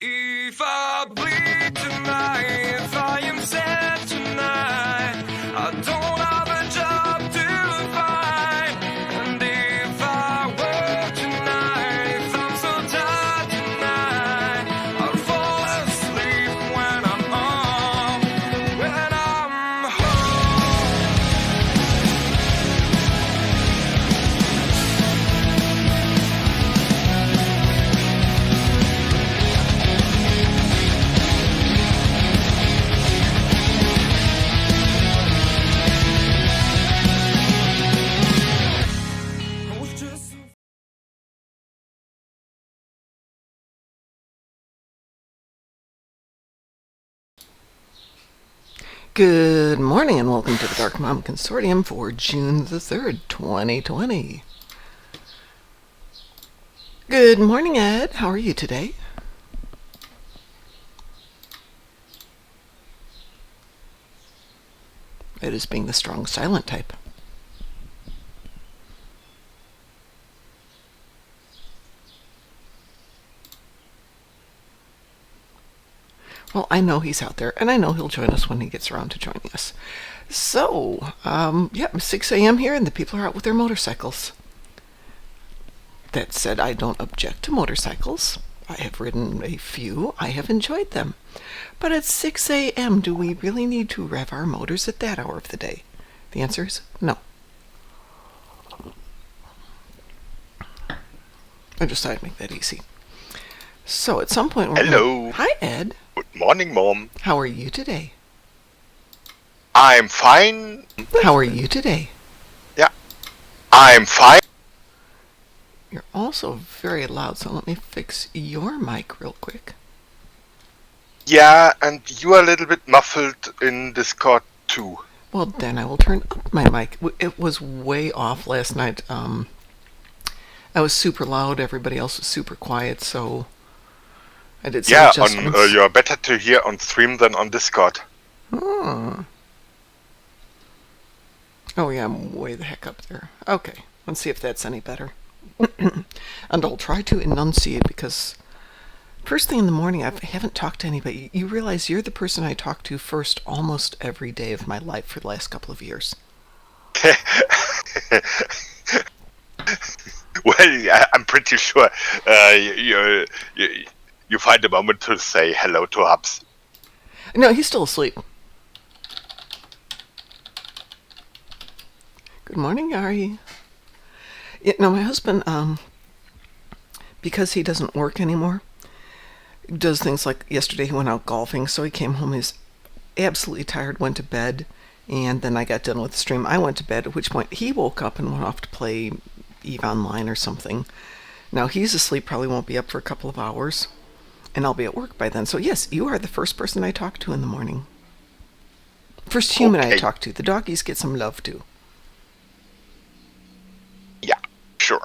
If I bleed tonight, if I am sad tonight, I don't have a job to find. And if I work tonight, if I'm so tired tonight, I'll fall asleep when I'm home. Good morning and welcome to the Darkmom Consortium for June the 3rd, 2020. Good morning, Ed. How are you today? Ed is being the strong silent type. Well, I know he's out there, and I know he'll join us when he gets around to joining us. So, 6 a.m. here, and the people are out with their motorcycles. That said, I don't object to motorcycles. I have ridden a few. I have enjoyed them. But at 6 a.m., do we really need to rev our motors at that hour of the day? The answer is no. I just thought I'd make that easy. So, at some point... Hello. Hi, Ed. Good morning, Mom. How are you today? I'm fine. How are you today? Yeah. I'm fine. You're also very loud, so let me fix your mic real quick. Yeah, and you are a little bit muffled in Discord too. Well, then I will turn up my mic. It was way off last night. I was super loud. Everybody else was super quiet, so I did some adjustments. You're better to hear on stream than on Discord. Oh, yeah, I'm way the heck up there. Okay, let's see if that's any better. And I'll try to enunciate because first thing in the morning, I haven't talked to anybody. You realize you're the person I talk to first almost every day of my life for the last couple of years. Well, I'm pretty sure you find a moment to say hello to Hubs. No, he's still asleep. Good morning, Yari. My husband, because he doesn't work anymore, does things like yesterday he went out golfing, so he came home, he's absolutely tired, went to bed, and then I got done with the stream. I went to bed, at which point he woke up and went off to play EVE Online or something. Now he's asleep, probably won't be up for a couple of hours, and I'll be at work by then. So yes, you are the first person I talk to in the morning. First human I talk to. The doggies get some love too. Yeah, sure.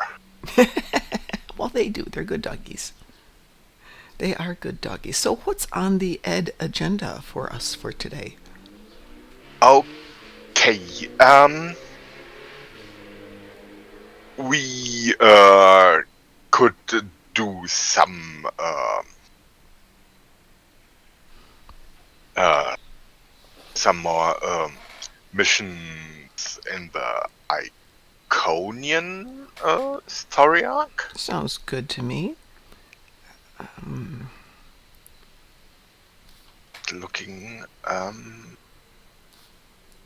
Well, they do. They're good doggies. They are good doggies. So what's on the Ed agenda for us for today? Okay. We could do some more missions in the Iconian story arc. Sounds good to me. Looking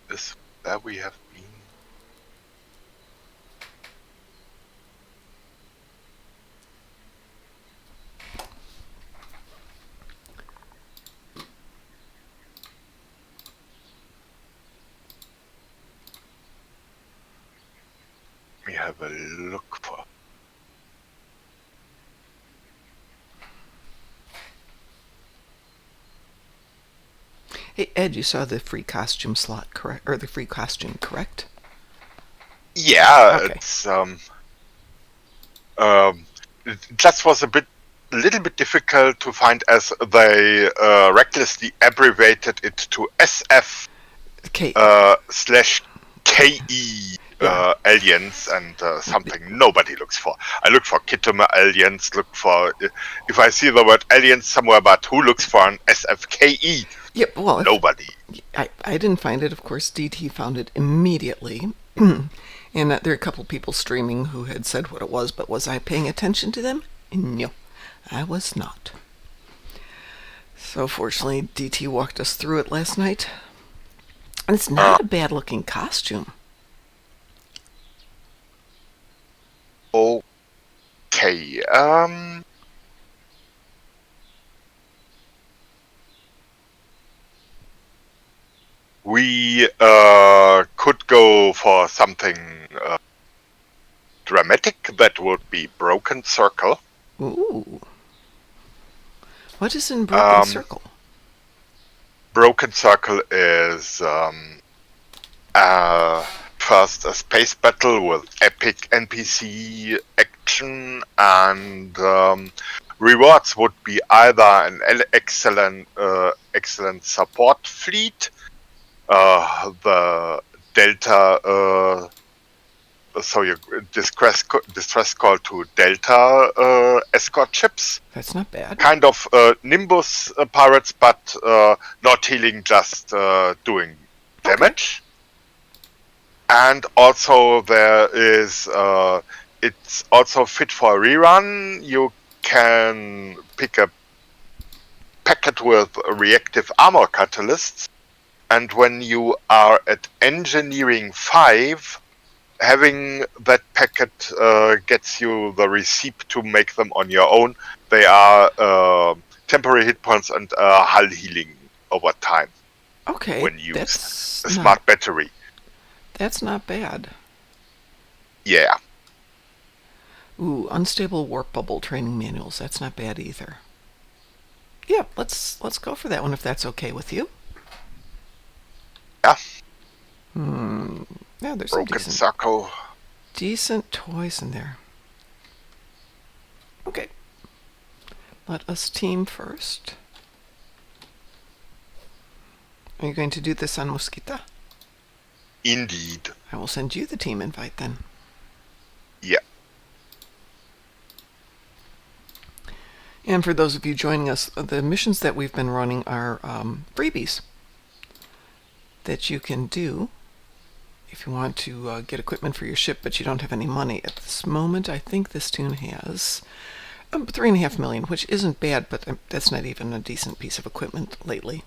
this where we have been. We have a look for. Hey, Ed, you saw the free costume slot, correct? Or the free costume, correct? Yeah, okay. It's it just was a little bit difficult to find as they recklessly abbreviated it to SF /KE. aliens and something nobody looks for. I look for Kittimer aliens, look for... if I see the word aliens somewhere, but who looks for an SFKE? Yep, well, Nobody. I didn't find it. Of course, DT found it immediately. And there are a couple people streaming who had said what it was, but was I paying attention to them? No, I was not. So fortunately, DT walked us through it last night. And it's not a bad-looking costume. Okay, we could go for something dramatic. That would be Broken Circle. Ooh. What is in Broken Circle? Broken Circle is first a space battle with epic NPC action, and rewards would be either an excellent support fleet, the Delta, so your distress call to Delta escort ships. That's not bad. Kind of Nimbus pirates, but not healing, just doing damage. And also there is, it's also fit for a rerun. You can pick a packet with reactive armor catalysts, and when you are at engineering 5, having that packet gets you the receipt to make them on your own. They are temporary hit points and hull healing over time. Okay, when used. A smart battery. That's not bad. Yeah. Ooh, unstable warp bubble training manuals. That's not bad either. Yeah, let's go for that one if that's okay with you. Yeah. Yeah, there's Broken some Circle. decent toys in there. Okay. Let us team first. Are you going to do this on Mosquita? Indeed. I will send you the team invite then. Yeah. And for those of you joining us, the missions that we've been running are freebies that you can do if you want to get equipment for your ship, but you don't have any money. At this moment, I think this toon has 3.5 million, which isn't bad, but that's not even a decent piece of equipment lately.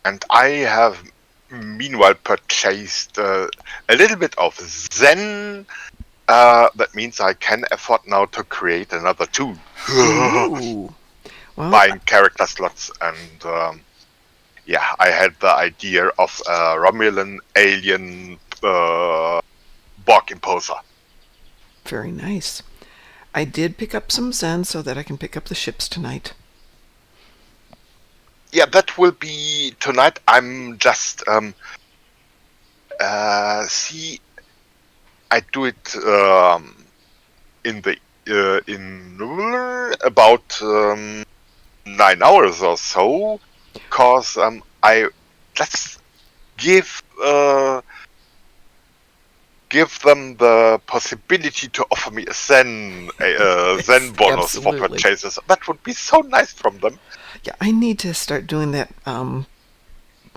And I have meanwhile purchased a little bit of Zen. That means I can afford now to create another toon. Ooh. Well, Buying character slots, and yeah, I had the idea of a Romulan alien Borg imposer. Very nice. I did pick up some Zen so that I can pick up the ships tonight. Yeah, that will be tonight. I'm just see. I do it in about 9 hours or so, because I just give them the possibility to offer me a Zen bonus for Absolutely. purchases. That would be so nice from them. Yeah, I need to start doing that now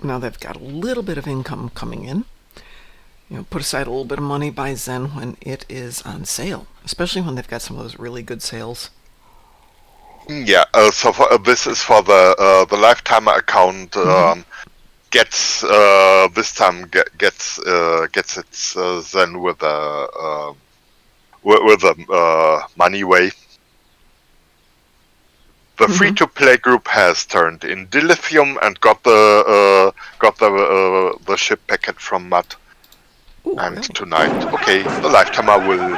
that I've got a little bit of income coming in. You know, put aside a little bit of money, buy Zen when it is on sale, especially when they've got some of those really good sales. Yeah, so this is for the lifetime account. Gets this time gets its Zen with a money way. The free-to-play group has turned in dilithium and got the ship packet from Matt. Ooh, And really? tonight, okay, the lifetimer will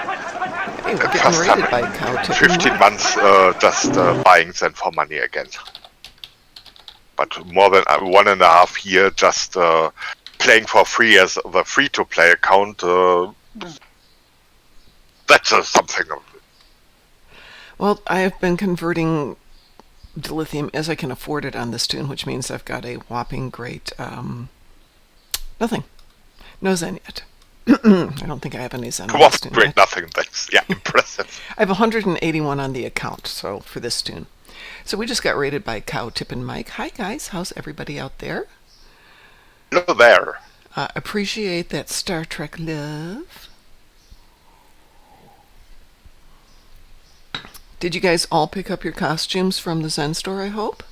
Hey, we're getting first time rated by Cow Tippin. 15 months just buying Zen for money again. But more than 1.5 years just playing for free as the free-to-play account, that's something. Well, I have been converting dilithium as I can afford it on this toon, which means I've got a whopping great nothing. No Zen yet. I don't think I have any Zen on What this tune great yet. nothing things. Yeah, impressive. I have 181 on the account, so for this tune. So we just got rated by Cow, Tippin, Mike. Hi guys, how's everybody out there? Hello there. Appreciate that Star Trek love. Did you guys all pick up your costumes from the Zen store, I hope?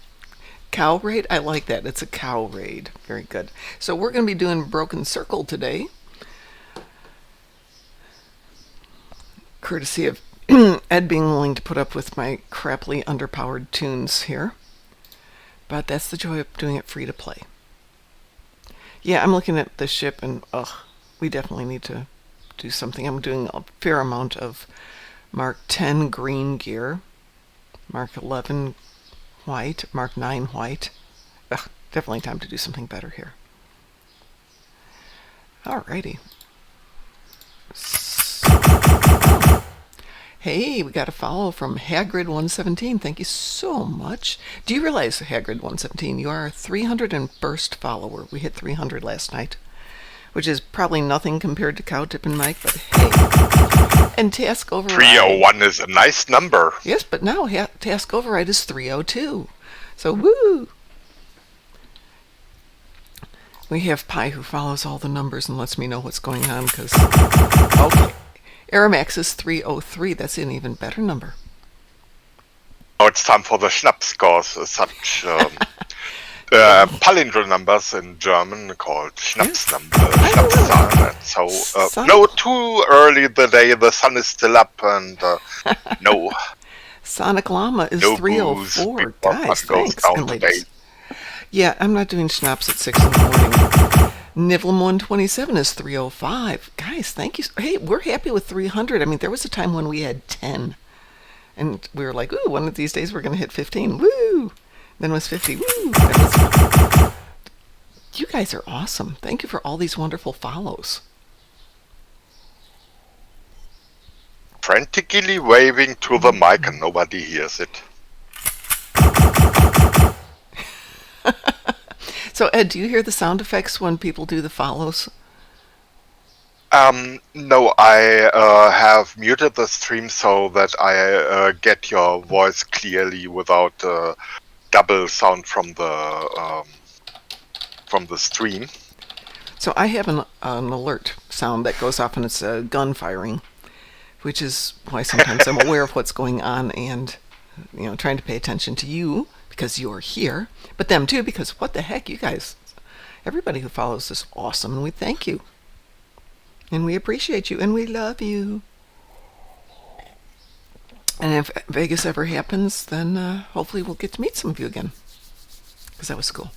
Cow raid? I like that. It's a cow raid. Very good. So we're going to be doing Broken Circle today. Courtesy of Ed being willing to put up with my crappily underpowered tunes here. But that's the joy of doing it free to play. Yeah, I'm looking at the ship and, we definitely need to do something. I'm doing a fair amount of Mark 10 green gear, Mark 11 white, Mark 9 white. Definitely time to do something better here. Alrighty. Hey, we got a follow from Hagrid117. Thank you so much. Do you realize, Hagrid117, you are our 301st follower? We hit 300 last night, which is probably nothing compared to Cow, Tip, and Mike, but hey. And Task Override. 301 is a nice number. Yes, but now Task Override is 302. So, woo! We have Pi who follows all the numbers and lets me know what's going on, because... Okay. Aramax is 303. That's an even better number. Now it's time for the Schnaps, because such palindrome numbers in German called Schnaps number. Schnapszahlen. So, no, too early the day, the sun is still up, and no. Sonic Llama is no 304. booze Guys, thanks. And today. ladies. Yeah, I'm not doing Schnaps at 6 in the morning. Nivlum127 is 305. Guys, thank you. Hey, we're happy with 300. I mean, there was a time when we had 10. And we were like, ooh, one of these days we're going to hit 15. Woo! Then it was 50. Woo! You guys are awesome. Thank you for all these wonderful follows. Frantically waving to the mic and nobody hears it. So, Ed, do you hear the sound effects when people do the follows? No, I have muted the stream so that I get your voice clearly without double sound from the stream. So I have an alert sound that goes off and it's a gun firing, which is why sometimes I'm aware of what's going on and, trying to pay attention to you because you're here, but them too, because what the heck, you guys, everybody who follows is awesome, and we thank you. And we appreciate you, and we love you. And if Vegas ever happens, then hopefully we'll get to meet some of you again, because that was cool.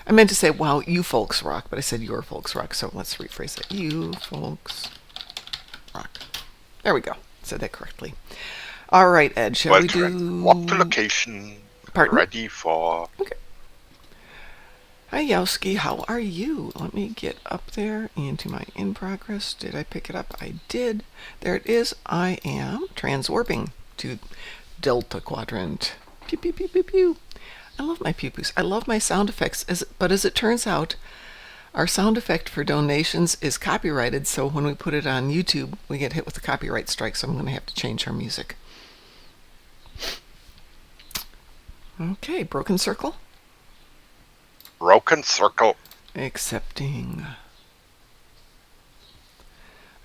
I meant to say, wow, you folks rock, but I said your folks rock, so let's rephrase it. You folks rock. There we go. Said that correctly. All right, Ed, shall we do... Walk to location. Pardon? Ready for... Okay. Hi, Yowski. How are you? Let me get up there into my in progress. Did I pick it up? I did. There it is. I am transwarping to Delta Quadrant. Pew, pew, pew, pew, pew. I love my pew-pews. I love my sound effects. But as it turns out, our sound effect for donations is copyrighted, so when we put it on YouTube, we get hit with a copyright strike, so I'm going to have to change our music. Okay, Broken Circle. Broken Circle. Accepting.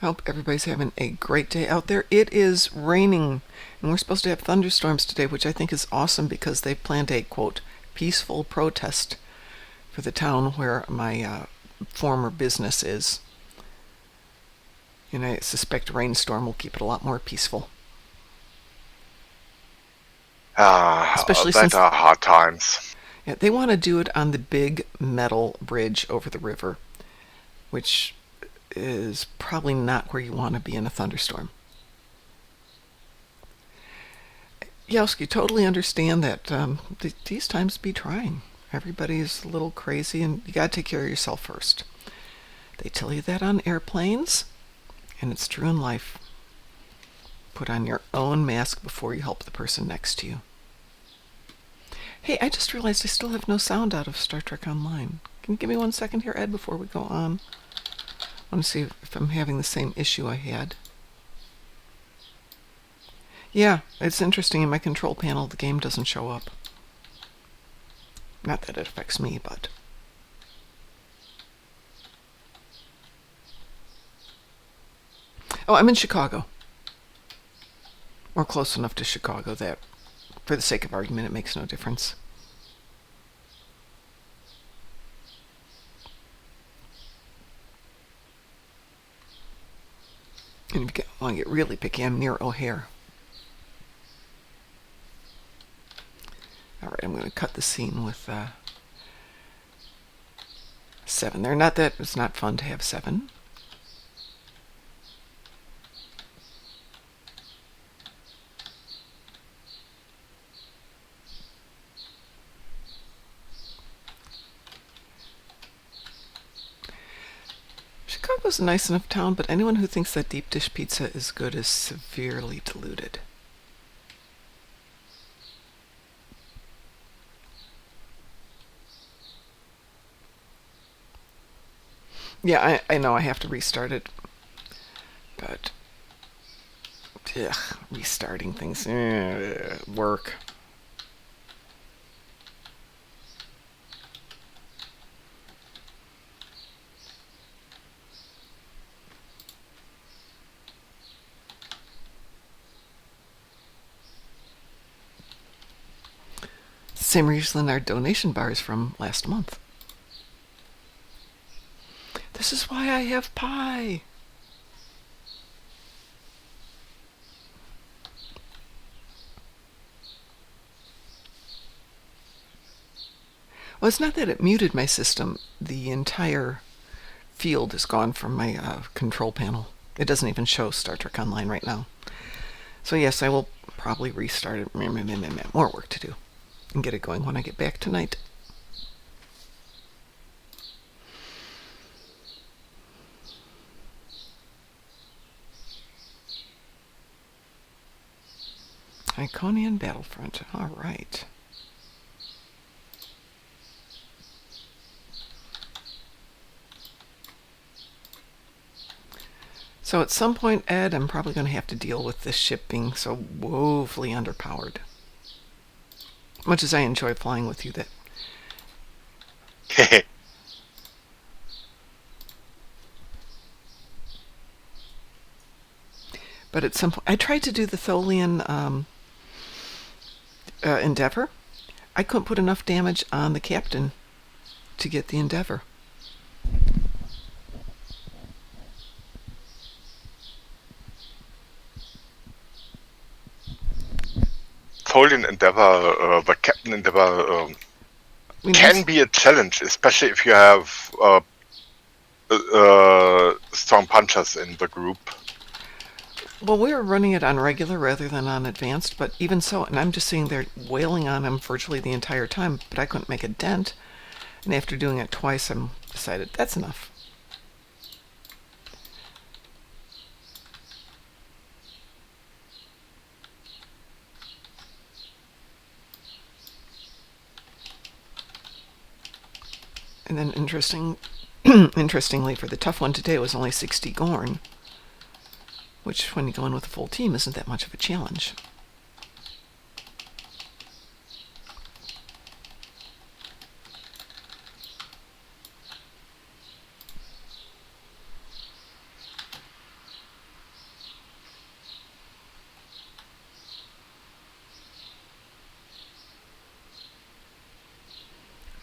I hope everybody's having a great day out there. It is raining, and we're supposed to have thunderstorms today, which I think is awesome because they've planned a, quote, peaceful protest for the town where my former business is. And I suspect a rainstorm will keep it a lot more peaceful. Especially since are hard times. Yeah, they want to do it on the big metal bridge over the river, which is probably not where you want to be in a thunderstorm. Yowski, totally understand that these times be trying. Everybody's a little crazy, and you got to take care of yourself first. They tell you that on airplanes, and it's true in life. Put on your own mask before you help the person next to you. Hey, I just realized I still have no sound out of Star Trek Online. Can you give me 1 second here, Ed, before we go on? I want to see if I'm having the same issue I had. Yeah, it's interesting. In my control panel, the game doesn't show up. Not that it affects me, but... Oh, I'm in Chicago. Or close enough to Chicago that, for the sake of argument, it makes no difference. And if you want to get really picky, I'm near O'Hare. Alright, I'm going to cut the scene with 7 there. Not that it's not fun to have 7. Chicago's a nice enough town, but anyone who thinks that deep dish pizza is good is severely deluded. Yeah, I know I have to restart it, but restarting things, work. Same reason our donation bar is from last month. This is why I have pie. Well, it's not that it muted my system. The entire field is gone from my control panel. It doesn't even show Star Trek Online right now. So yes, I will probably restart it. More work to do. And get it going when I get back tonight. Iconian Battlefront. All right. So at some point, Ed, I'm probably going to have to deal with this ship being so woefully underpowered. Much as I enjoy flying with you, that... But at some point, I tried to do the Tholian Endeavor. I couldn't put enough damage on the captain to get the Endeavor. Tholian Endeavor, the Captain Endeavor, can be a challenge, especially if you have strong punchers in the group. Well, we were running it on regular rather than on advanced, but even so, and I'm just sitting there wailing on him virtually the entire time, but I couldn't make a dent. And after doing it twice, I decided that's enough. And then interestingly, for the tough one today, it was only 60 Gorn, which, when you go in with a full team, isn't that much of a challenge.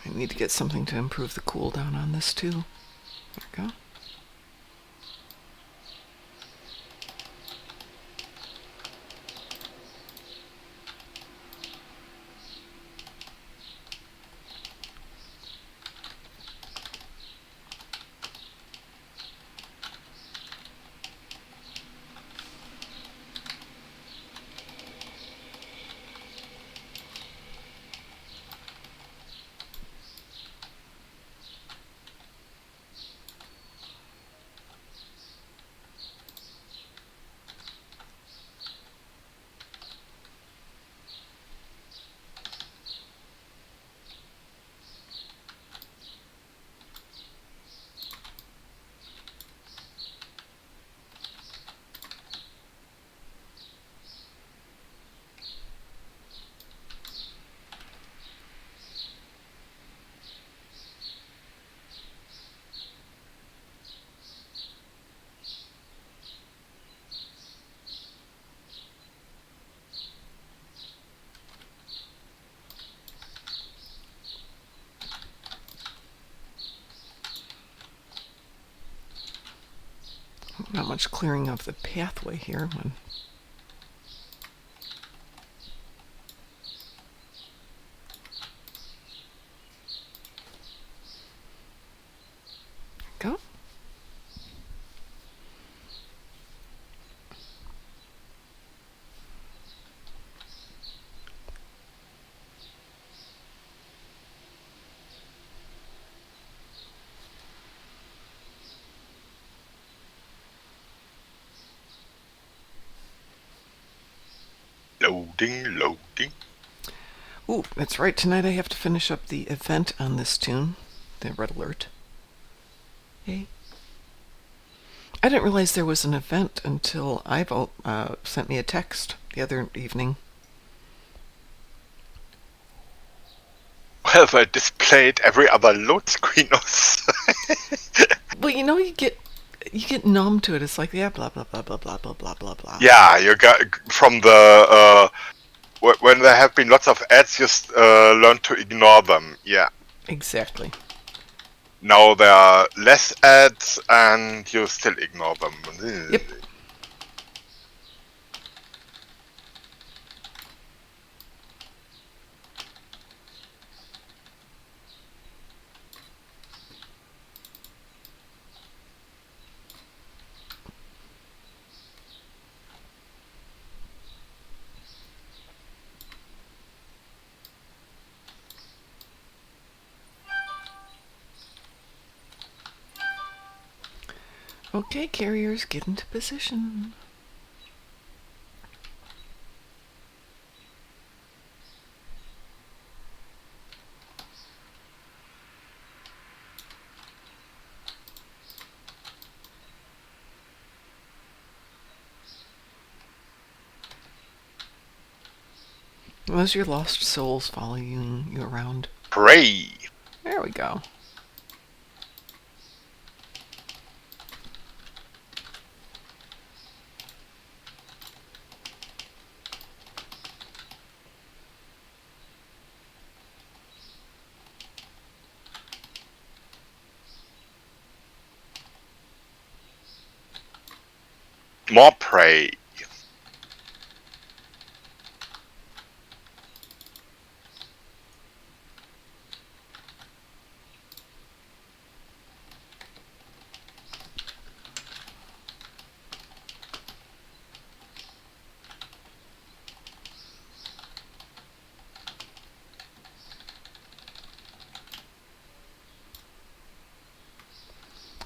I need to get something to improve the cooldown on this too. There we go. Not much clearing of the pathway here. Go. Loading. Ooh, that's right. Tonight I have to finish up the event on this toon, the red alert. Hey. I didn't realize there was an event until Ivo sent me a text the other evening. Well, I displayed every other load screen. Well, you know, you get numb to it. It's like, yeah, blah blah blah blah blah blah blah blah blah. Yeah, you got from the when there have been lots of ads, just learn to ignore them. Yeah. Exactly. Now there are less ads, and you still ignore them. Yep. Okay, carriers, get into position. Those are your lost souls following you around. Pray. There we go. More prey.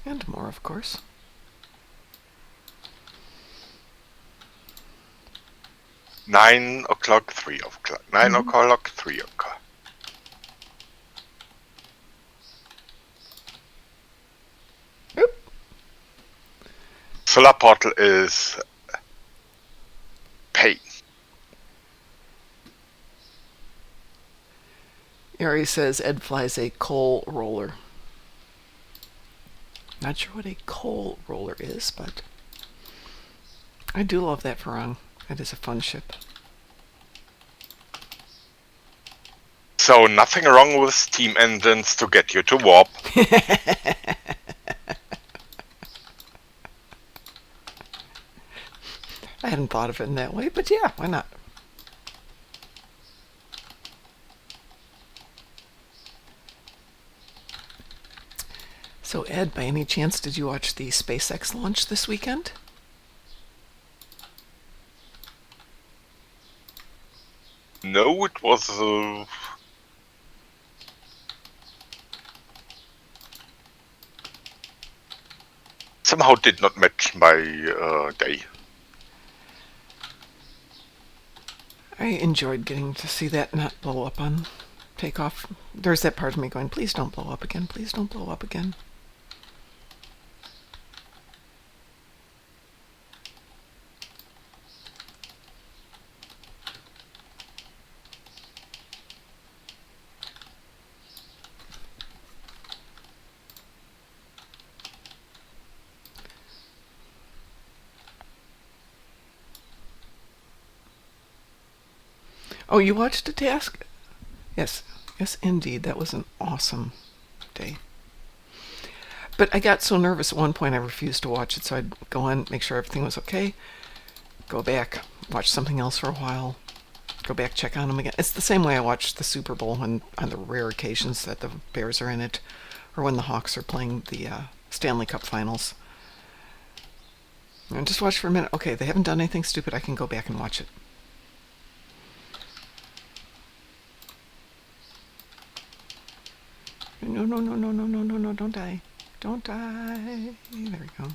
And more, of course. Nine o'clock, 3 o'clock. 9 o'clock, 3 o'clock. Oop. Solar portal is pay. Yuri says Ed flies a coal roller. Not sure what a coal roller is, but I do love that Farang. It is a fun ship. So nothing wrong with steam engines to get you to warp. I hadn't thought of it in that way, but yeah, why not? So Ed, by any chance, did you watch the SpaceX launch this weekend? No, it was somehow did not match my day. I enjoyed getting to see that not blow up on takeoff. There's that part of me going, please don't blow up again, please don't blow up again. Oh, you watched the task? Yes, yes, indeed. That was an awesome day. But I got so nervous at one point I refused to watch it, so I'd go on, make sure everything was okay, go back, watch something else for a while, go back, check on them again. It's the same way I watch the Super Bowl when, on the rare occasions that the Bears are in it, or when the Hawks are playing the Stanley Cup Finals. And just watch for a minute. Okay, they haven't done anything stupid. I can go back and watch it. No, no, no, no, no, no, no, no, don't die. Don't die. There we go.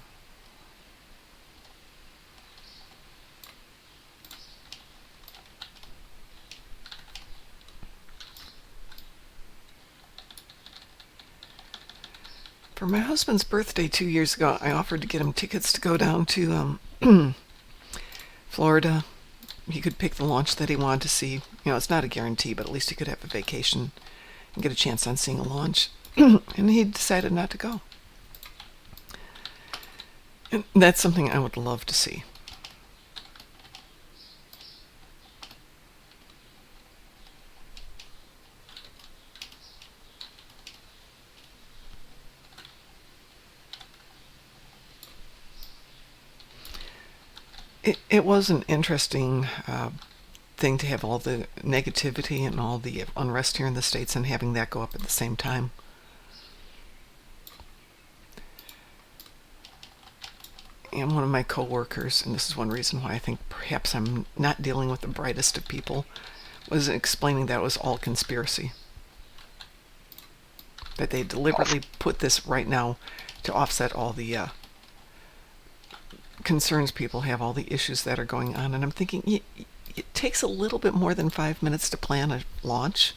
For my husband's birthday 2 years ago, I offered to get him tickets to go down to Florida. He could pick the launch that he wanted to see. You know, it's not a guarantee, but at least he could have a vacation and get a chance on seeing a launch. And he decided not to go. And that's something I would love to see. It was an interesting thing to have all the negativity and all the unrest here in the States and having that go up at the same time. And one of my coworkers, and this is one reason why I think perhaps I'm not dealing with the brightest of people, was explaining that it was all conspiracy. That they deliberately put this right now to offset all the concerns people have, all the issues that are going on. And I'm thinking, it takes a little bit more than 5 minutes to plan a launch.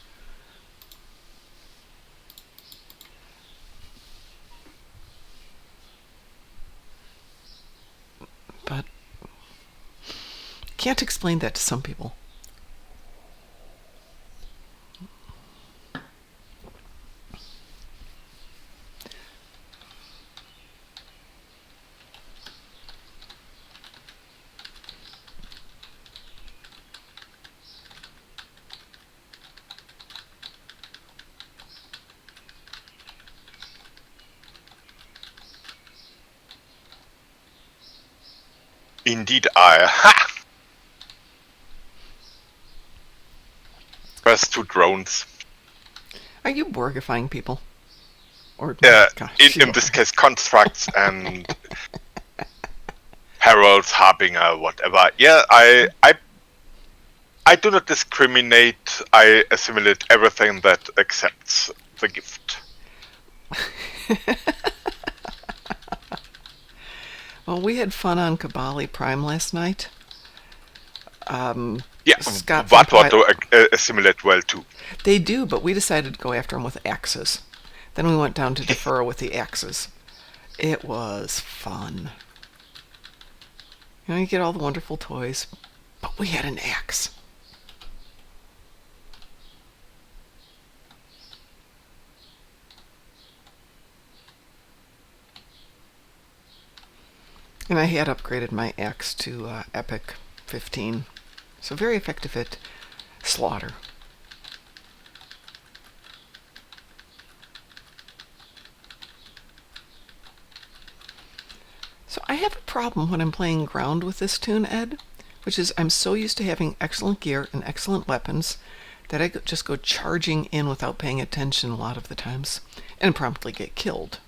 But can't explain that to some people. Indeed, ha! There's 2 drones. Are you Borgifying people? Or gosh, in this case, constructs and heralds, harbinger, whatever. Yeah, I do not discriminate. I assimilate everything that accepts the gift. Well, we had fun on Kabali Prime last night. Scott Vatwato assimilate well too. They do, but we decided to go after them with axes. Then we went down to Deferra with the axes. It was fun. You know, you get all the wonderful toys, but we had an axe. And I had upgraded my axe to Epic 15. So very effective at slaughter. So I have a problem when I'm playing ground with this toon, Ed, which is I'm so used to having excellent gear and excellent weapons that I just go charging in without paying attention a lot of the times and promptly get killed.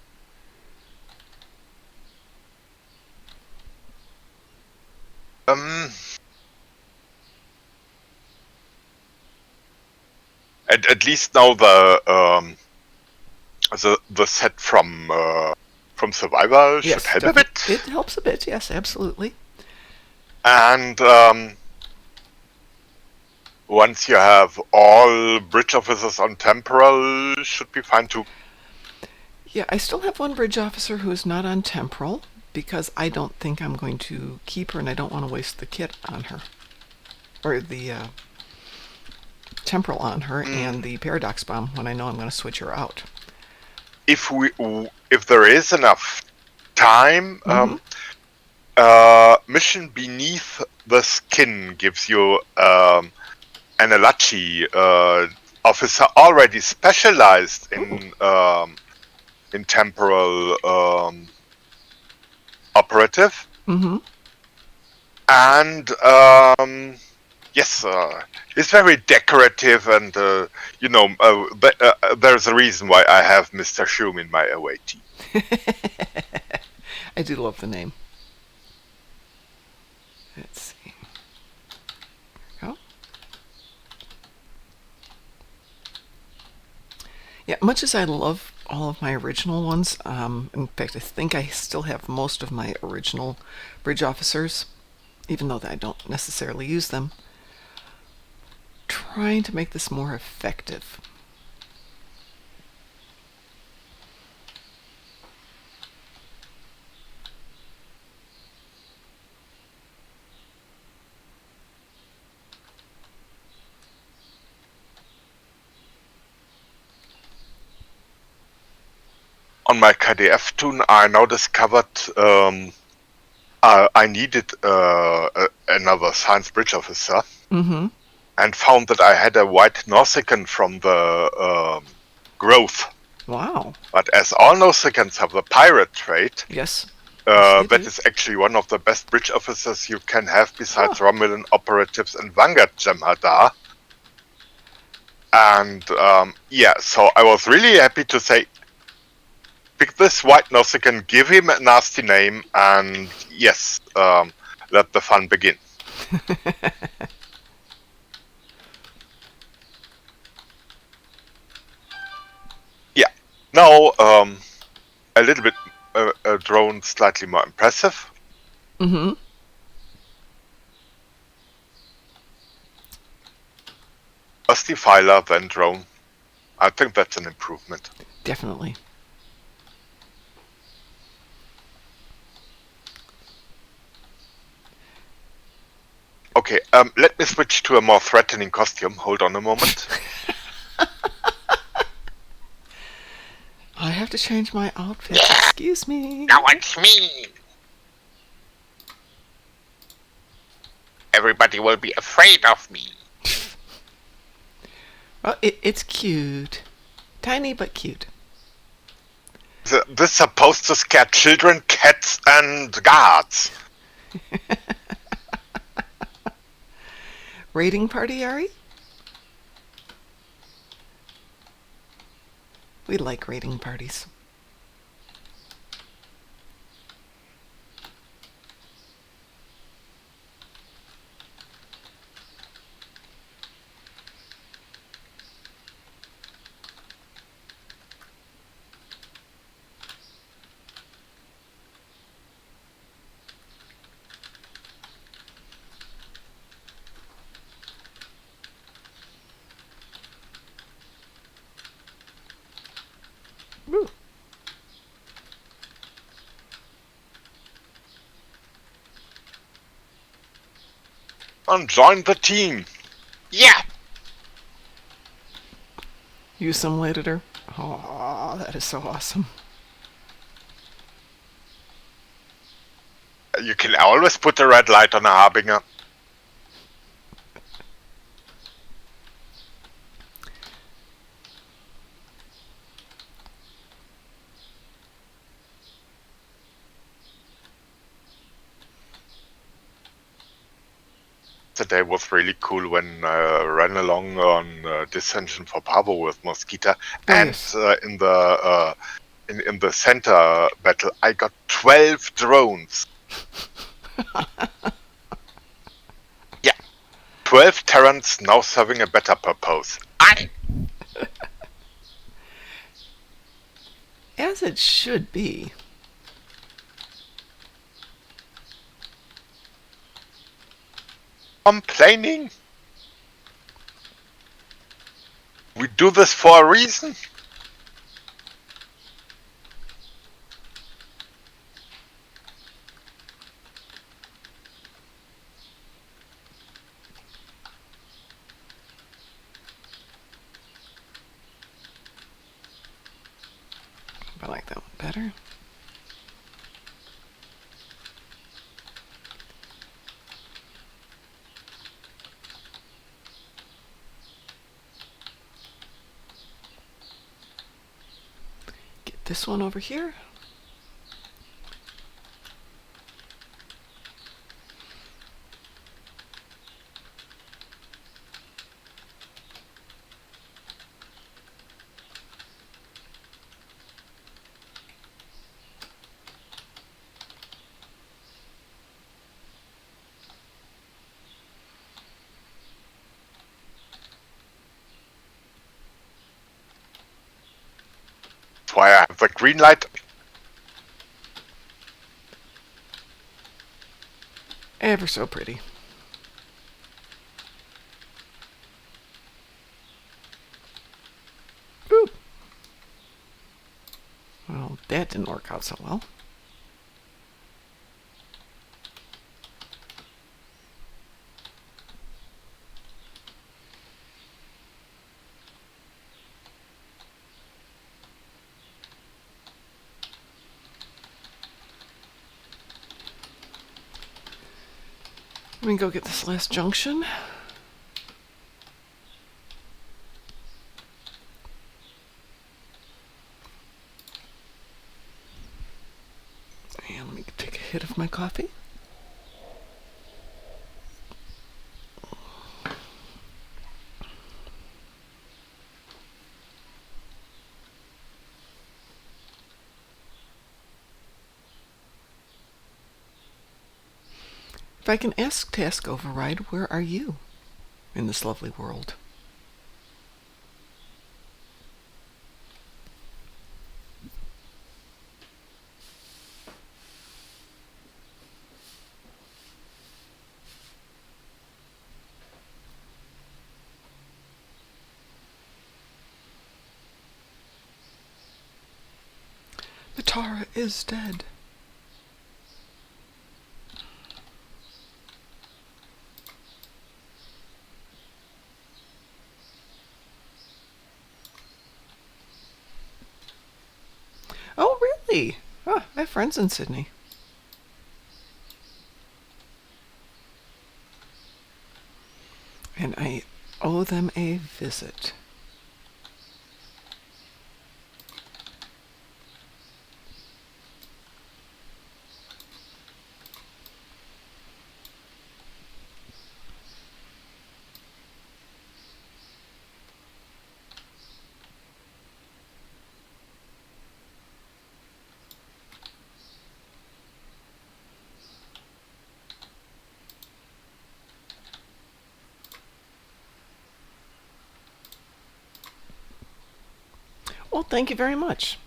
At least now the set from Survivor should help a bit. It helps a bit, yes, absolutely. And once you have all bridge officers on temporal, should be fine too. Yeah, I still have one bridge officer who is not on temporal because I don't think I'm going to keep her and I don't want to waste the kit on her. Or the temporal on her and the paradox bomb when I know I'm going to switch her out. If there is enough time, Mission Beneath the Skin gives you an Alachi officer already specialized in intemporal operative. Mm-hmm. And yes, it's very decorative, and there's a reason why I have Mr. Shroom in my away team. I do love the name. Let's see. Oh. Yeah, much as I love all of my original ones, in fact, I think I still have most of my original bridge officers, even though I don't necessarily use them. Trying to make this more effective. On my KDF toon, I now discovered I needed another science bridge officer, Mm-hmm. and found that I had a white Nausicaan from the growth. Wow. But as all Nausicaans have the pirate trait, Yes. Yes, they that do. is actually one of the best bridge officers you can have besides Romulan operatives and Vanguard Jem'Hadar. And so I was really happy to say, pick this white Nausicaan, give him a nasty name, and yes, let the fun begin. Yeah, now a little bit a drone slightly more impressive. Mm-hmm. First defiler, then drone. I think that's an improvement. Definitely. Okay, let me switch to a more threatening costume. Hold on a moment. I have to change my outfit. Excuse me. Now it's me! Everybody will be afraid of me. Well, it's cute. Tiny but cute. This is supposed to scare children, cats, and guards. Raiding party, Ari? We like raiding parties. Woo. And join the team. Yeah! You assimilated her? Oh, that is so awesome. You can always put a red light on a Harbinger. Today was really cool when I ran along on Dissension for Pavo with Mosquita, and yes. in the center battle I got 12 drones. Yeah, 12 Terrans now serving a better purpose. As it should be. Complaining? We do this for a reason. I like that one better. Get this one over here. That's why I have the green light. Ever so pretty. Ooh. Well, that didn't work out so well. Let me go get this last junction. And let me take a hit of my coffee. If I can ask Task Override, where are you in this lovely world? Matara is dead. Oh, really? Oh, I have friends in Sydney. And I owe them a visit. Well, thank you very much.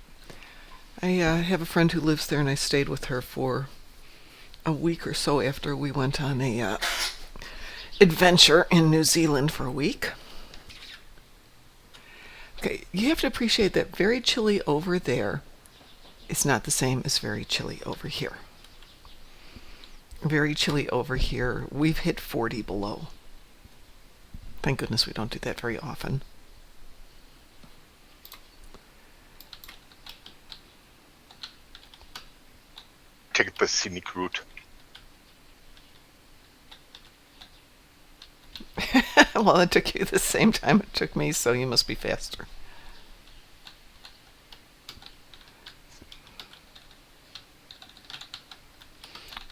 I have a friend who lives there, and I stayed with her for a week or so after we went on a adventure in New Zealand for a week. Okay, you have to appreciate that very chilly over there is not the same as very chilly over here. Very chilly over here. We've hit 40 below. Thank goodness we don't do that very often. Take the scenic route. Well, it took you the same time it took me, so you must be faster.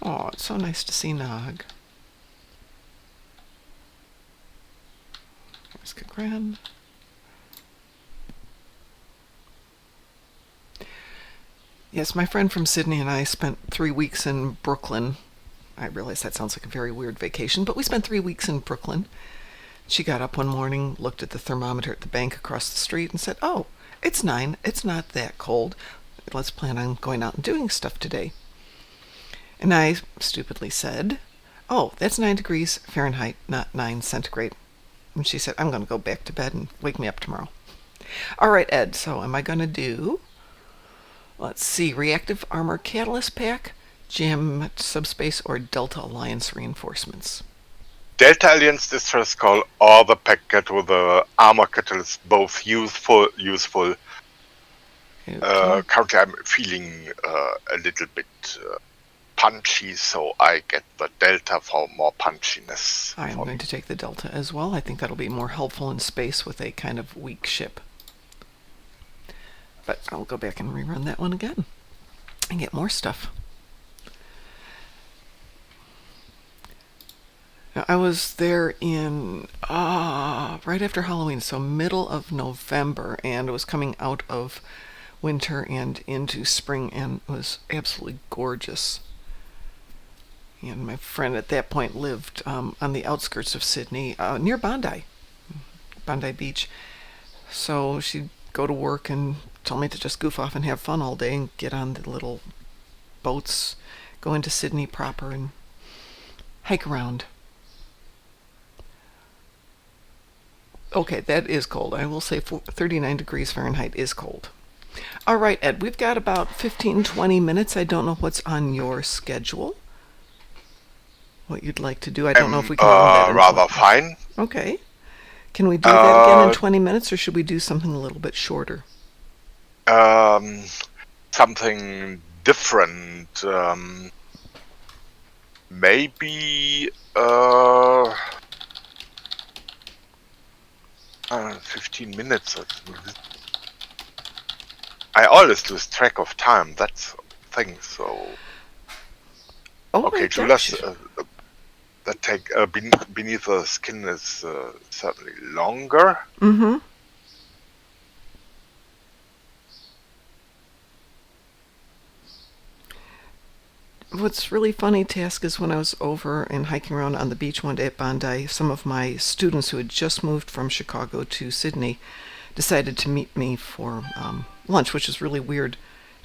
Oh, it's so nice to see Nog. There's Kagran. Yes, my friend from Sydney and I spent 3 weeks in Brooklyn. I realize that sounds like a very weird vacation, but we spent 3 weeks in Brooklyn. She got up one morning, looked at the thermometer at the bank across the street, and said, "Oh, it's 9. It's not that cold. Let's plan on going out and doing stuff today." And I stupidly said, "Oh, that's 9 degrees Fahrenheit, not 9 centigrade." And she said, "I'm going to go back to bed and wake me up tomorrow." All right, Ed, so am I going to do... Let's see, Reactive Armor Catalyst Pack, Jam Subspace, or Delta Alliance Reinforcements? Delta Alliance Distress Call or the packet with the armor catalyst, both useful. Okay. Currently I'm feeling a little bit punchy, so I get the Delta for more punchiness. I'm going to take the Delta as well. I think that'll be more helpful in space with a kind of weak ship. But I'll go back and rerun that one again and get more stuff. Now, I was there in right after Halloween, so middle of November, and it was coming out of winter and into spring, and it was absolutely gorgeous. And my friend at that point lived on the outskirts of Sydney, near Bondi Beach. So she'd go to work and tell me to just goof off and have fun all day and get on the little boats, go into Sydney proper and hike around. Okay, that is cold. I will say 39 degrees Fahrenheit is cold. All right, Ed, we've got about 15-20 minutes. I don't know what's on your schedule, what you'd like to do. I don't know if we can run that in rather fine. Okay. Can we do that again in 20 minutes, or should we do something a little bit shorter? Something different. Maybe 15 minutes. I always lose track of time. That's the thing. So okay, Julius, that take beneath the skin is certainly longer. Mm-hmm. What's really funny, Task, is when I was over and hiking around on the beach one day at Bondi, some of my students who had just moved from Chicago to Sydney decided to meet me for lunch, which is really weird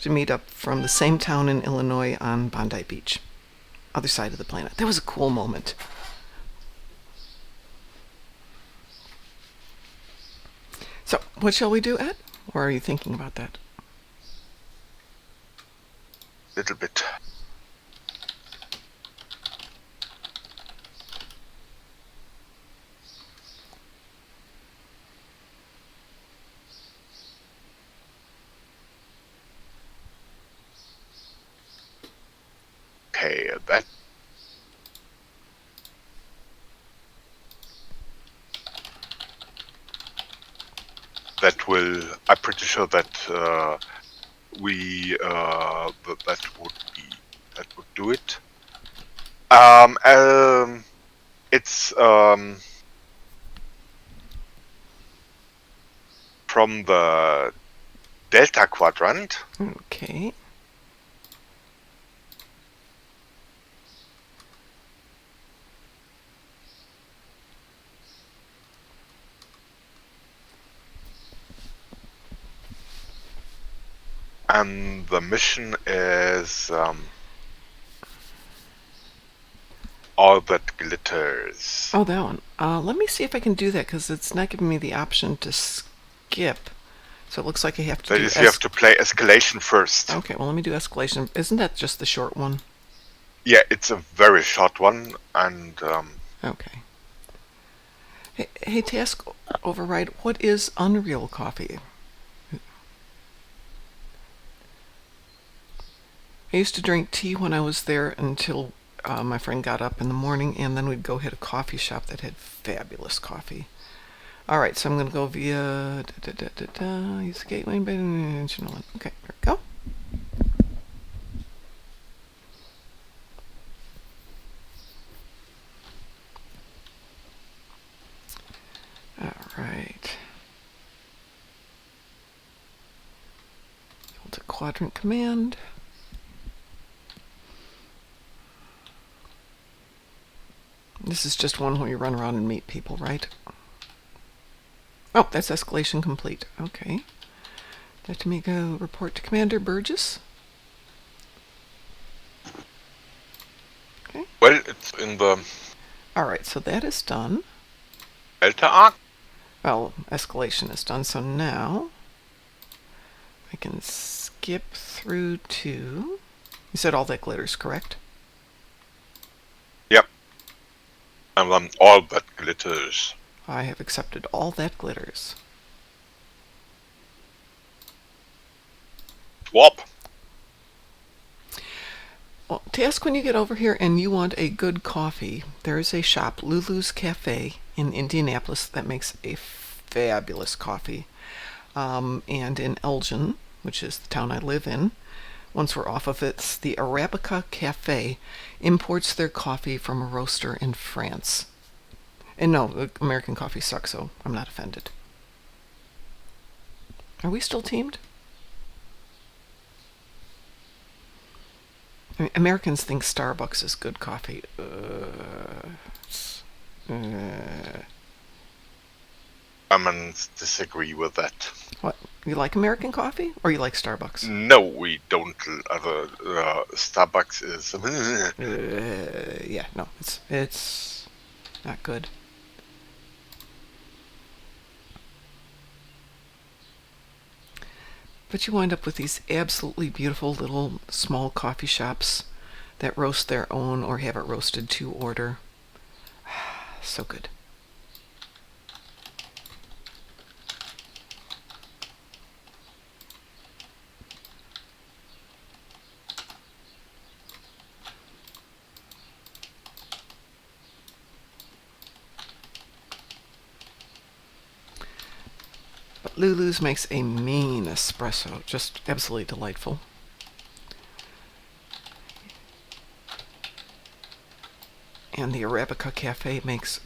to meet up from the same town in Illinois on Bondi Beach, other side of the planet. That was a cool moment. So, what shall we do, Ed? Or are you thinking about that? Little bit. Okay, that will. I'm pretty sure that that would do it. It's from the Delta Quadrant. Okay. And the mission is all that glitters. Oh, that one. Let me see if I can do that, because it's not giving me the option to skip. So it looks like I have to That is, you have to play escalation first. Okay, well, let me do escalation. Isn't that just the short one? Yeah, it's a very short one, and Okay. Hey, Task Override, what is Unreal Coffee? I used to drink tea when I was there until my friend got up in the morning, and then we'd go hit a coffee shop that had fabulous coffee. All right, so I'm going to go via use the gateway. Okay, there we go. All right. Go to quadrant command. This is just one where you run around and meet people, right? Oh, that's escalation complete. Okay. Let me go report to Commander Burgess. Okay. well, it's in the All right, so that is done. Delta arc. Well, escalation is done, so now I can skip through to... You said all that glitters, correct? Yep. And all that glitters. I have accepted all that glitters. Swap. Well, Task, when you get over here and you want a good coffee, there is a shop, Lulu's Cafe in Indianapolis, that makes a fabulous coffee. And in Elgin, which is the town I live in, once we're off of it, the Arabica Cafe imports their coffee from a roaster in France. And no, American coffee sucks, so I'm not offended. Are we still teamed? I mean, Americans think Starbucks is good coffee. Germans disagree with that. What? You like American coffee, or you like Starbucks? No, we don't. Starbucks is. Yeah, no, it's not good. But you wind up with these absolutely beautiful little small coffee shops that roast their own or have it roasted to order. So good. But Lulu's makes a mean espresso, just absolutely delightful. And the Arabica Cafe makes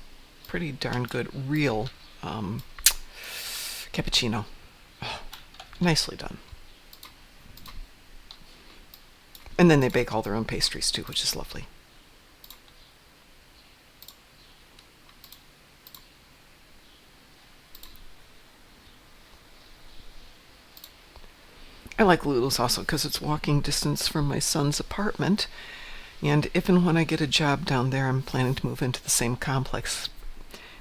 pretty darn good real cappuccino. Oh, nicely done. And then they bake all their own pastries too, which is lovely. I like Lulu's also because it's walking distance from my son's apartment. And if and when I get a job down there, I'm planning to move into the same complex,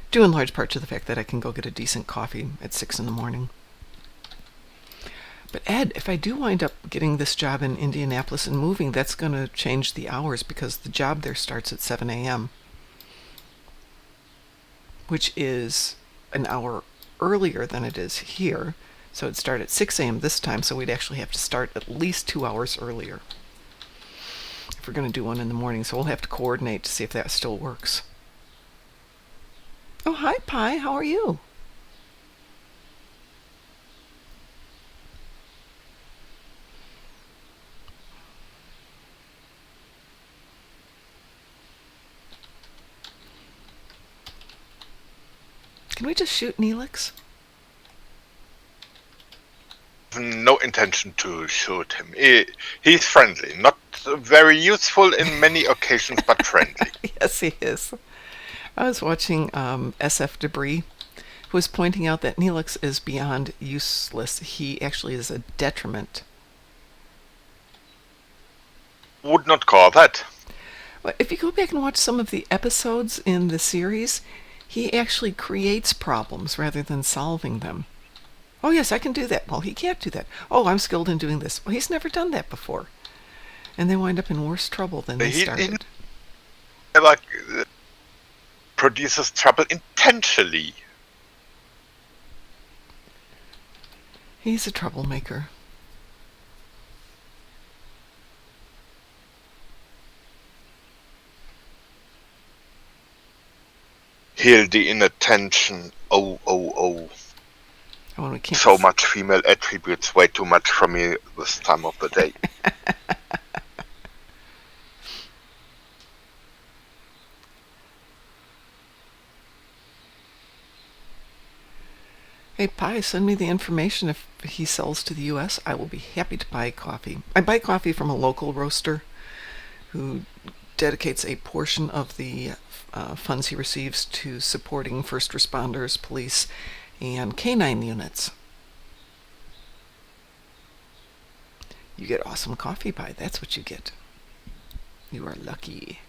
due in large part to the fact that I can go get a decent coffee at 6 in the morning. But Ed, if I do wind up getting this job in Indianapolis and moving, that's going to change the hours because the job there starts at 7 a.m., which is an hour earlier than it is here. So it'd start at 6 a.m. this time, so we'd actually have to start at least 2 hours earlier if we're going to do one in the morning. So we'll have to coordinate to see if that still works. Oh, hi, Pi. How are you? Can we just shoot Neelix? No intention to shoot him. He's friendly, not very useful in many occasions, but friendly. Yes, he is. I was watching SF Debris, who was pointing out that Neelix is beyond useless. He actually is a detriment. Would not call that. Well, if you go back and watch some of the episodes in the series, he actually creates problems rather than solving them. Oh, yes, I can do that. Well, he can't do that. Oh, I'm skilled in doing this. Well, he's never done that before. And they wind up in worse trouble than they started. He produces trouble intentionally. He's a troublemaker. He'll the inattention. Oh. Oh, we can't So much female attributes, way too much for me this time of the day. Hey, Pi, send me the information if he sells to the U.S. I will be happy to buy coffee. I buy coffee from a local roaster who dedicates a portion of the funds he receives to supporting first responders, police, and canine units. You get awesome coffee, Pi. That's what you get. You are lucky.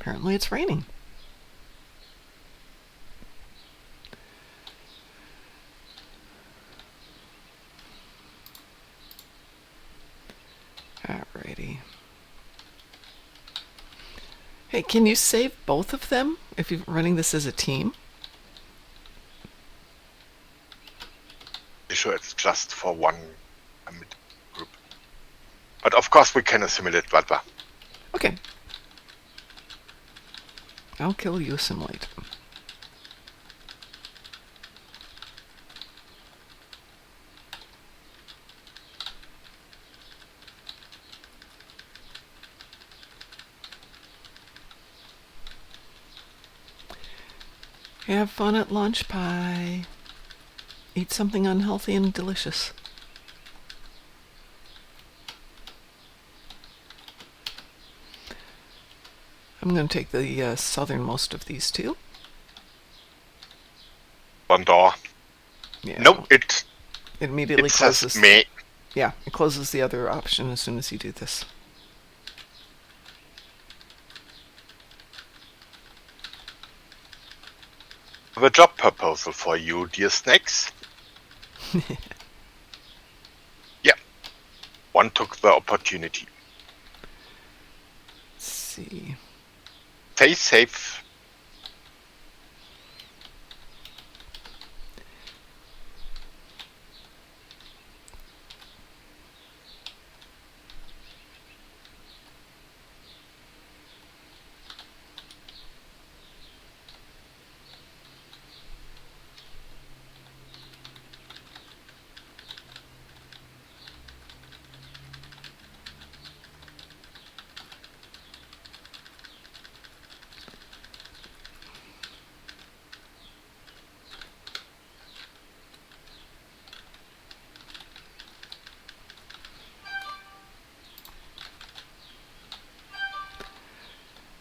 Apparently it's raining. Alrighty. Hey, can you save both of them if you're running this as a team? Sure, it's just for one group. But of course we can assimilate Vatva. Okay. I'll kill you, assimilate. Have fun at lunch, Pie. Eat something unhealthy and delicious. I'm going to take the southernmost of these two. One door. Yeah. No, it immediately says closes. me. Yeah, it closes the other option as soon as you do this. I have a job proposal for you, dear snakes. Yeah. One took the opportunity. Let's see. Stay safe.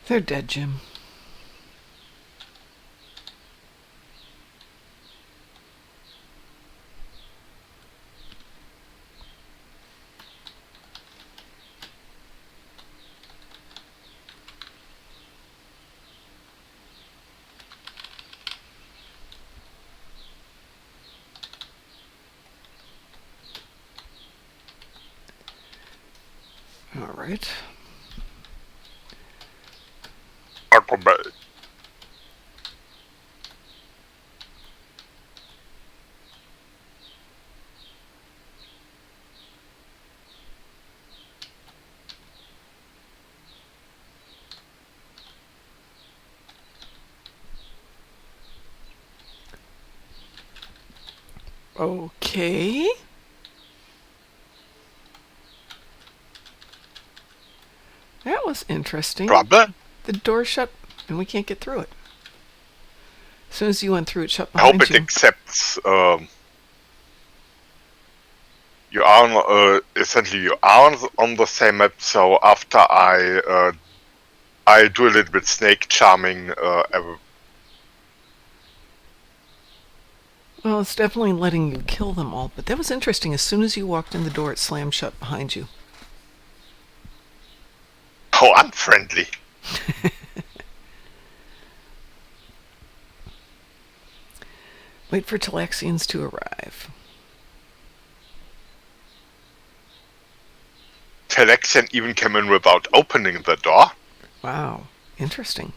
They're dead, Jim. All right. Darkmom. Okay. That was interesting. Trouble? The door shut and we can't get through it. As soon as you went through, it shut I hope behind it you. accepts. You are essentially you are on the same map. So after I do a little bit snake charming. Well, it's definitely letting you kill them all, but that was interesting. As soon as you walked in the door, it slammed shut behind you. Oh, unfriendly. Wait for Talaxians to arrive. Telexian even came in without opening the door. Wow, interesting.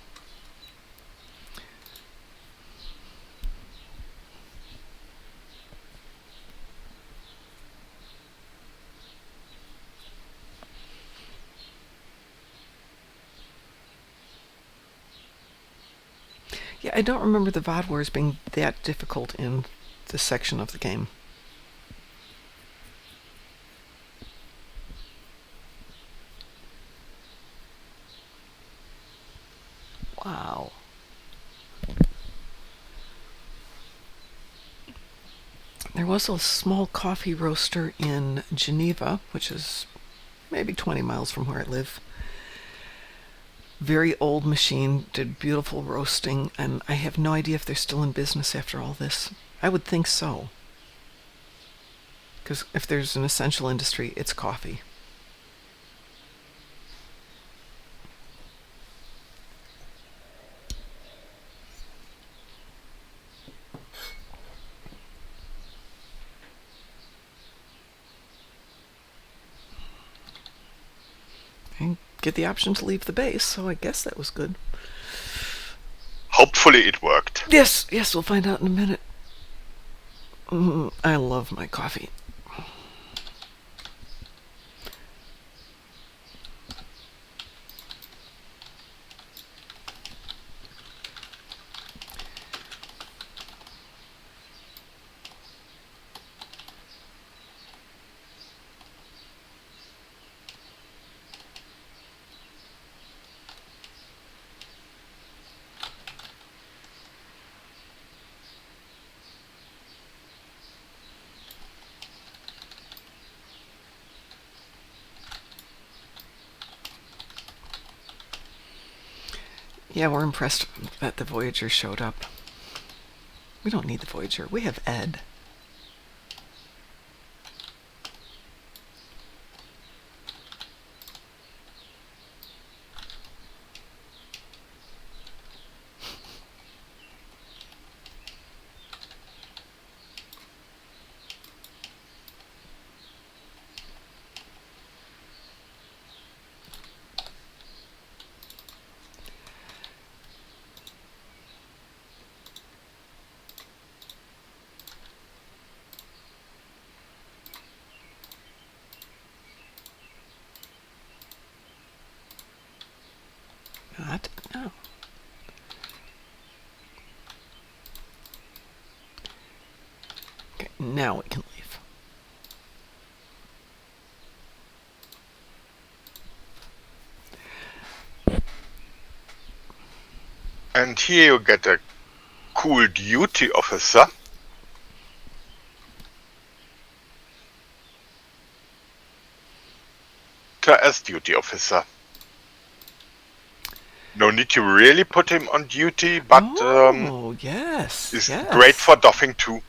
Yeah, I don't remember the VOD wars being that difficult in this section of the game. Wow. There was a small coffee roaster in Geneva, which is maybe 20 miles from where I live. Very old machine, did beautiful roasting, and I have no idea if they're still in business after all this. I would think so. Because if there's an essential industry, it's coffee. I get the option to leave the base, so I guess that was good. Hopefully it worked. Yes, we'll find out in a minute. I love my coffee. Yeah, we're impressed that the Voyager showed up. We don't need the Voyager. We have Ed. Not? No. Okay, now we can leave. And here you get a cool duty officer. As duty officer. No need to really put him on duty, but Yes. is yes. great for doffing too.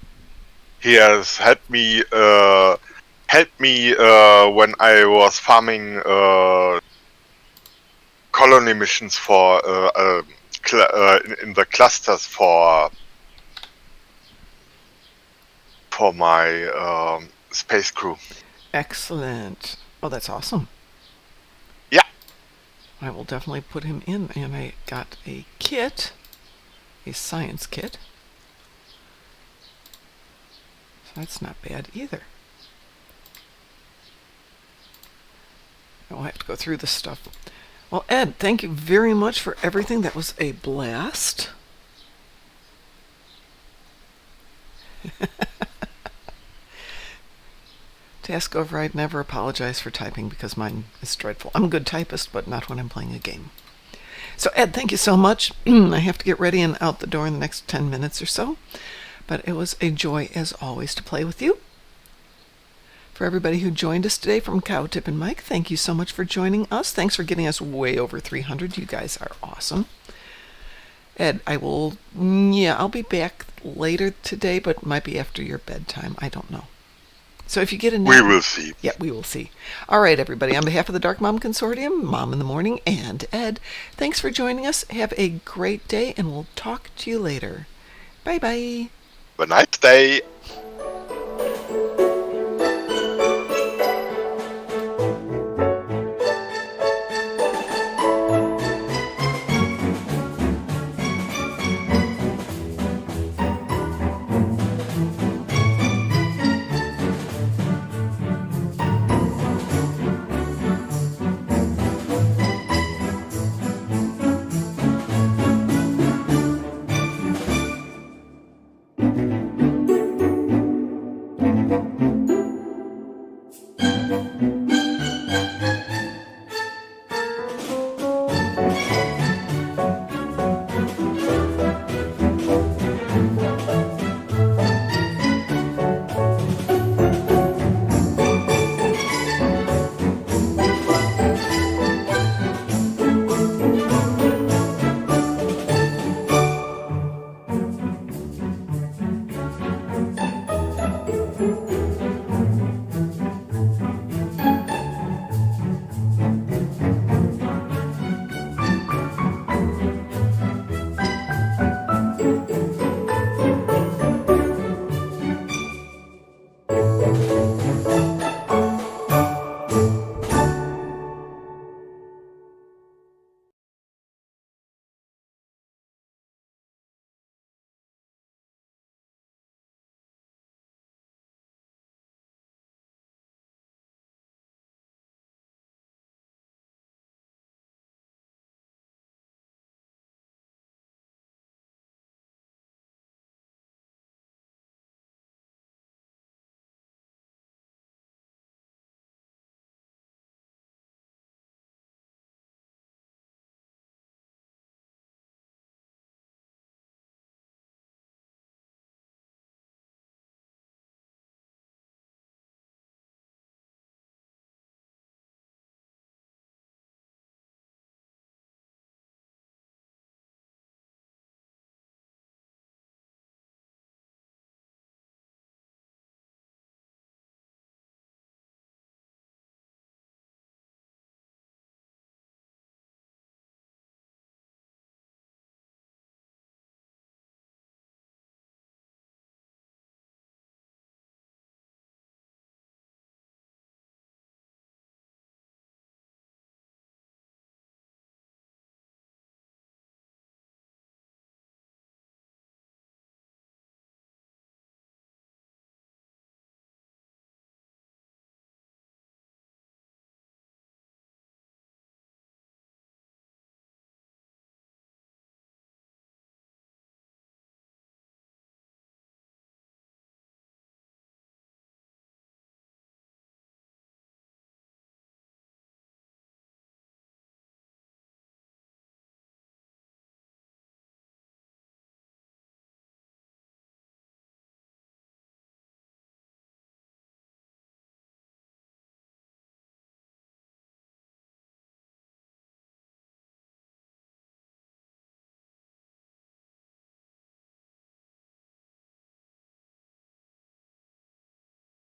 He has helped me when I was farming colony missions for in the clusters for my space crew. Excellent. Oh, that's awesome. Yeah. I will definitely put him in. And I got a kit, a science kit. So that's not bad either. I'll have to go through this stuff. Well, Ed, thank you very much for everything. That was a blast. Task over. I'd never apologize for typing because mine is dreadful. I'm a good typist, but not when I'm playing a game. So, Ed, thank you so much. I have to get ready and out the door in the next 10 minutes or so. But it was a joy, as always, to play with you. For everybody who joined us today from Cow, Tip, and Mike, thank you so much for joining us. Thanks for getting us way over 300. You guys are awesome. Ed, I'll be back later today, but it might be after your bedtime. I don't know. So if you get a nap, we will see. Yeah, we will see. All right, everybody. On behalf of the Darkmom Consortium, Mom in the Morning, and Ed, thanks for joining us. Have a great day, and we'll talk to you later. Bye-bye. Have a nice day.